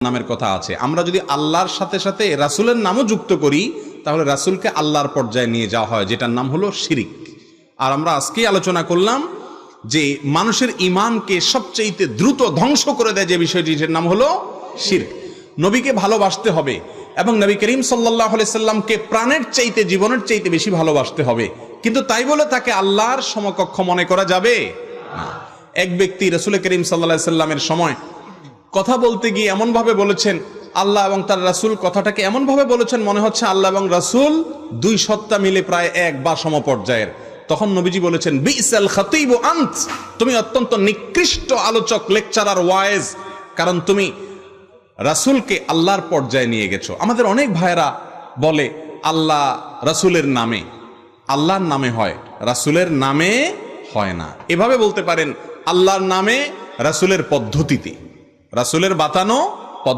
নামের কথা আছে। আমরা যদি আল্লাহর সাথে সাথে রাসূলের নামও যুক্ত করি তাহলে রাসূলকে আল্লাহর পর্যায়ে নিয়ে যাওয়া হয়, যেটার নাম হলো শিরিক। আর আমরা আজকেই আলোচনা করলাম যে মানুষের ঈমানকে সবচেয়ে দ্রুত ধ্বংস করে দেয় যে বিষয়টির নাম হলো শিরক। নবীকে ভালোবাসতে হবে এবং নবী করিম সাল্লাল্লাহু আলাইহি সাল্লামকে প্রাণের চাইতে, জীবনের চাইতে বেশি ভালোবাসতে হবে, কিন্তু তাই বলে তাকে আল্লাহর সমকক্ষ মনে করা যাবে না। এক ব্যক্তি রাসূল করিম সাল্লাল্লাহু আলাইহি সাল্লামের সময় কথা বলতে গিয়ে এমন ভাবে বলেছেন, আল্লাহ এবং তার রাসূল কথাটাকে এমন ভাবে বলেছেন মনে হচ্ছে আল্লাহ এবং রাসূল দুই সত্তা মিলে প্রায় এক বা সমপর্যায়ের। তখন নবীজি বলেছেন, বিসাল খাতিব আনত, তুমি অত্যন্ত নিকৃষ্ট আলোচক, লেকচারার, ওয়াইজ, কারণ তুমি রাসূলকে আল্লাহর পর্যায়ে নিয়ে গেছো। আমাদের অনেক ভাইরা বলে আল্লাহ রাসূলের নামে, আল্লাহর নামে হয়, রাসূলের নামে হয় না। এভাবে বলতে পারেন আল্লাহর নামে, রাসূলের পদ্ধতিতে, রাসূলের বাতানো